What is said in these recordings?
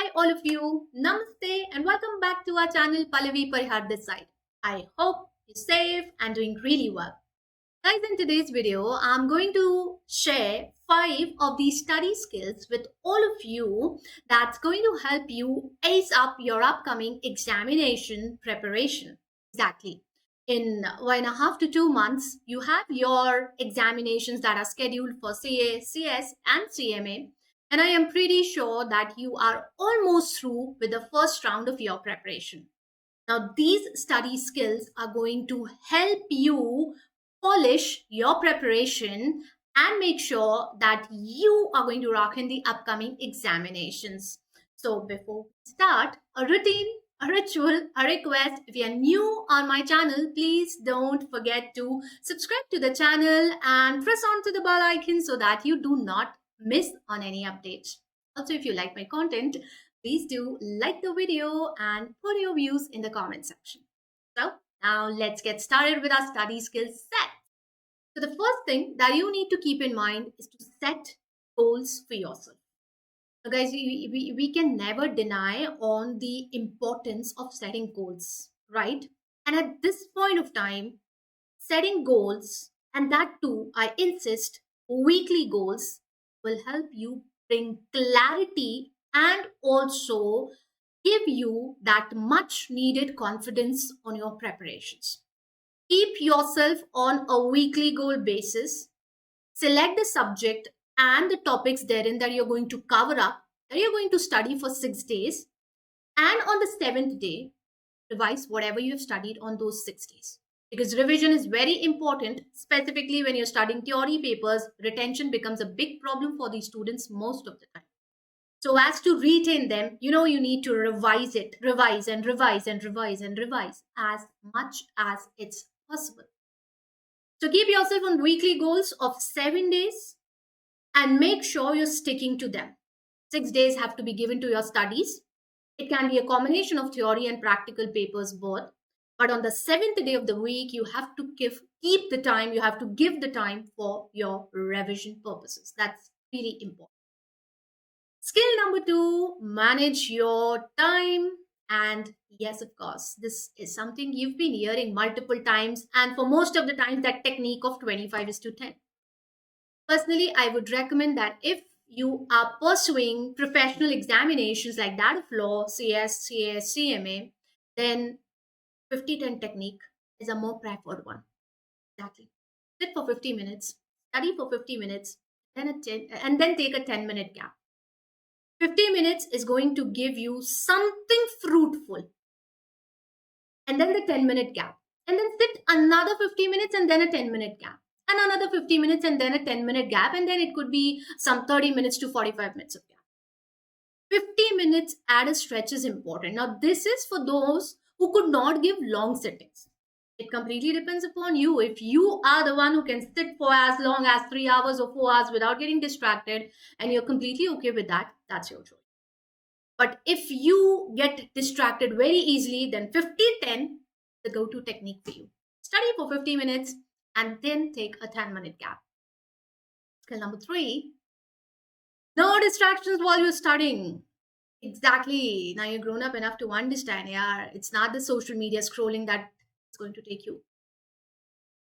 Hi, all of you. Namaste, and welcome back to our channel Pallavi Parihar this side. I hope you're safe and doing really well. Guys, in today's video, I'm going to share 5 of these study skills with all of you that's going to help you ace up your upcoming examination preparation. Exactly. In 1.5 to 2 months, you have your examinations that are scheduled for CA, CS, and CMA. And I am pretty sure that you are almost through with the first round of your preparation. Now, these study skills are going to help you polish your preparation and make sure that you are going to rock in the upcoming examinations. So, before we start, a routine, a ritual, a request. If you are new on my channel, please don't forget to subscribe to the channel and press on to the bell icon so that you do not miss on any updates. Also, if you like my content, please do like the video and put your views in the comment section. So now let's get started with our study skills set. So the first thing that you need to keep in mind is to set goals for yourself. So guys, we can never deny on the importance of setting goals, right? And at this point of time, setting goals, and that too, I insist, weekly goals will help you bring clarity and also give you that much needed confidence on your preparations. Keep yourself on a weekly goal basis. Select the subject and the topics therein that you're going to cover up, that you're going to study for 6 days. And on the seventh day, revise whatever you have studied on those 6 days. Because revision is very important, specifically when you're studying theory papers, retention becomes a big problem for these students most of the time. So, as to retain them, you need to revise it, revise and revise and revise and revise as much as it's possible. So, keep yourself on weekly goals of 7 days and make sure you're sticking to them. 6 days have to be given to your studies. It can be a combination of theory and practical papers both. But on the seventh day of the week, you have to keep the time, you have to give the time for your revision purposes. That's really important. Skill number 2, manage your time. And yes, of course, this is something you've been hearing multiple times. And for most of the times, that technique of 25:10. Personally, I would recommend that if you are pursuing professional examinations like that of law, CS, CAS, CMA, then 50-10 technique is a more preferred one. Exactly. Sit for 50 minutes, study for 50 minutes, and then take a 10-minute gap. 50 minutes is going to give you something fruitful. And then the 10-minute gap. And then sit another 50 minutes and then a 10-minute gap. And another 50 minutes and then a 10-minute gap. And then it could be some 30 minutes to 45 minutes of gap. 50 minutes at a stretch is important. Now, this is for those who could not give long sittings. It completely depends upon you. If you are the one who can sit for as long as 3 hours or 4 hours without getting distracted and you're completely okay with that, that's your choice. But if you get distracted very easily, then 50-10, the go-to technique for you. Study for 50 minutes and then take a 10-minute gap. Skill number 3, no distractions while you're studying. Exactly. Now you're grown up enough to understand, yeah, it's not the social media scrolling that is going to take you.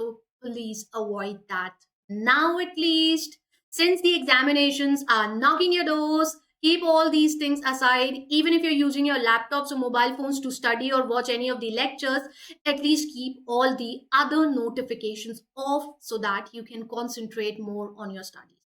So please avoid that. Now at least, since the examinations are knocking your doors, keep all these things aside. Even if you're using your laptops or mobile phones to study or watch any of the lectures, at least keep all the other notifications off so that you can concentrate more on your studies.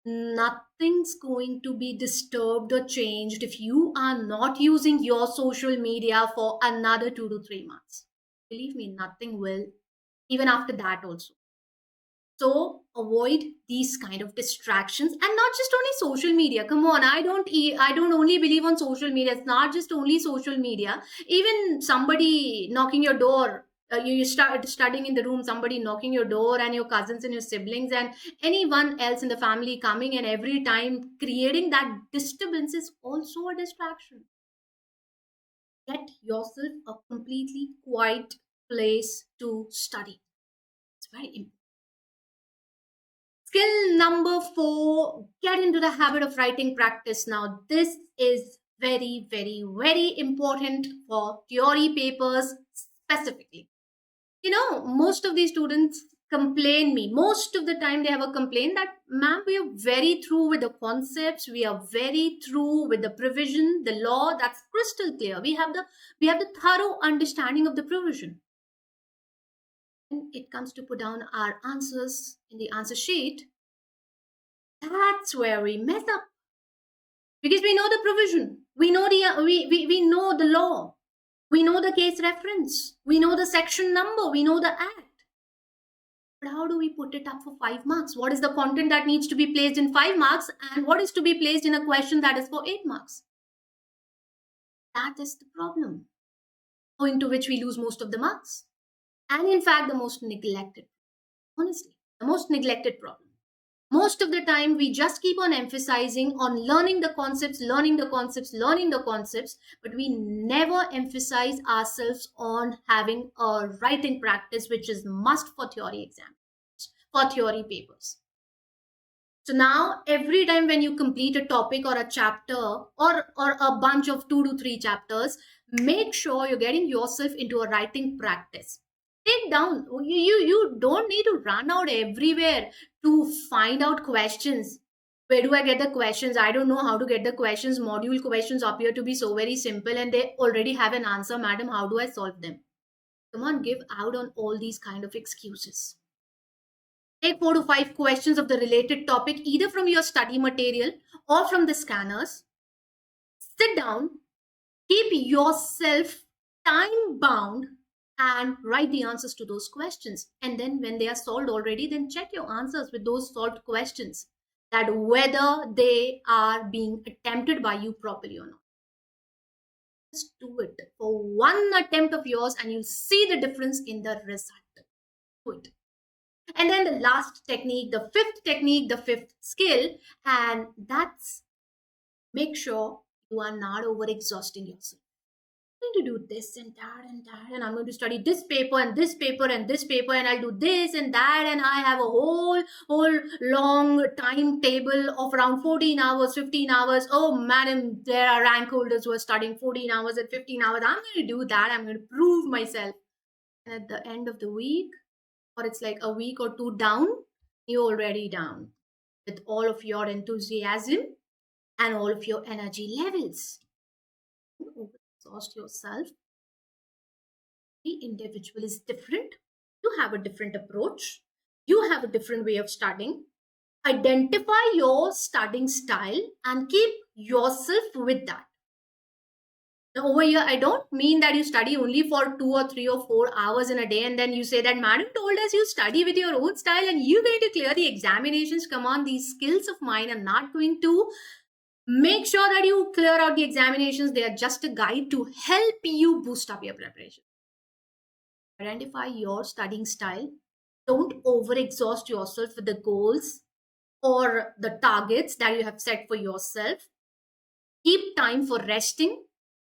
Nothing's going to be disturbed or changed if you are not using your social media for another 2 to 3 months. Believe me, nothing will, even after that also. So avoid these kind of distractions, and not just only social media. Come on, I don't only believe on social media. It's not just only social media. Even somebody knocking your door, you start studying in the room, somebody knocking your door, and your cousins and your siblings and anyone else in the family coming, and every time creating that disturbance is also a distraction. Get yourself a completely quiet place to study. It's very important. Skill number 4, get into the habit of writing practice. Now, this is very, very, very important for theory papers specifically. Most of these students complain me. Most of the time they have a complaint that, ma'am, we are very through with the concepts. We are very through with the provision, the law. That's crystal clear. We have the thorough understanding of the provision. When it comes to put down our answers in the answer sheet, that's where we mess up. Because we know the provision. We know we know the law. We know the case reference. We know the section number. We know the act. But how do we put it up for 5 marks? What is the content that needs to be placed in 5 marks and what is to be placed in a question that is for 8 marks? That is the problem, owing to which we lose most of the marks. And in fact, the most neglected, honestly, the most neglected problem. Most of the time, we just keep on emphasizing on learning the concepts, but we never emphasize ourselves on having a writing practice, which is must for theory exams, for theory papers. So now, every time when you complete a topic or a chapter or a bunch of 2 to 3 chapters, make sure you're getting yourself into a writing practice. Take down, you don't need to run out everywhere to find out questions. Where do I get the questions? I don't know how to get the questions. Module questions appear to be so very simple and they already have an answer. Madam, how do I solve them? Come on, give out on all these kind of excuses. Take 4 to 5 questions of the related topic, either from your study material or from the scanners. Sit down, keep yourself time bound and write the answers to those questions. And then when they are solved already, then check your answers with those solved questions, that whether they are being attempted by you properly or not. Just do it for one attempt of yours and you'll see the difference in the result. Do it. And then the last technique, the fifth skill, and that's make sure you are not over-exhausting yourself. I'm going to do this and that and that, and I'm going to study this paper and this paper and this paper, and I'll do this and that, and I have a whole long timetable of around 14 hours, 15 hours. Oh, madam, there are rank holders who are studying 14 hours and 15 hours. I'm going to do that. I'm going to prove myself. And at the end of the week, or it's like a week or 2 down, you're already down with all of your enthusiasm and all of your energy levels. Exhaust yourself. The individual is different. You have a different approach. You have a different way of studying. Identify your studying style and keep yourself with that. Now over here, I don't mean that you study only for 2 or 3 or 4 hours in a day and then you say that madam told us you study with your own style and you're going to clear the examinations. Come on, these skills of mine are not going to make sure that you clear out the examinations. They are just a guide to help you boost up your preparation. Identify your studying style. Don't overexhaust yourself with the goals or the targets that you have set for yourself. Keep time for resting.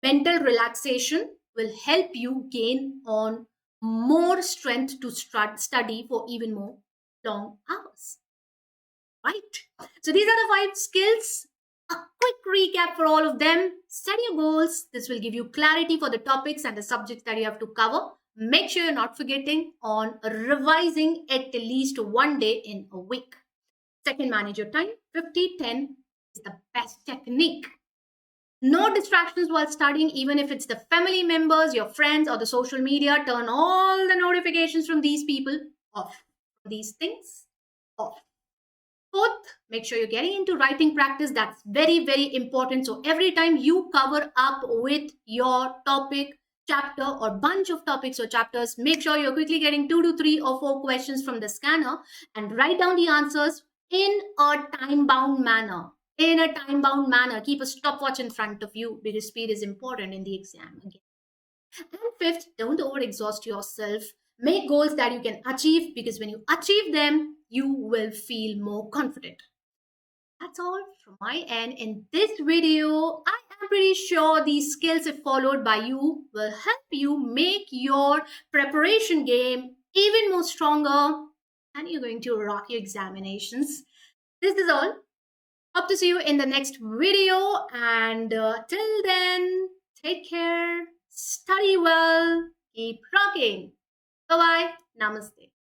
Mental relaxation will help you gain on more strength to study for even more long hours. Right? So these are the 5 skills. A quick recap for all of them. Set your goals. This will give you clarity for the topics and the subjects that you have to cover. Make sure you're not forgetting on revising at least 1 day in a week. Second, manage your time. 50-10 is the best technique. No distractions while studying, even if it's the family members, your friends, or the social media. Turn all the notifications from these people off. These things off. Fourth, make sure you're getting into writing practice. That's very, very important. So every time you cover up with your topic, chapter, or bunch of topics or chapters, make sure you're quickly getting 2 to 3 or 4 questions from the scanner and write down the answers in a time-bound manner. Keep a stopwatch in front of you because speed is important in the exam again. And fifth, don't overexhaust yourself. Make goals that you can achieve because when you achieve them, you will feel more confident. That's all from my end in this video. I am pretty sure these skills, if followed by you, will help you make your preparation game even more stronger and you're going to rock your examinations. This is all. Hope to see you in the next video. And till then, take care, study well, keep rocking. Bye bye. Namaste.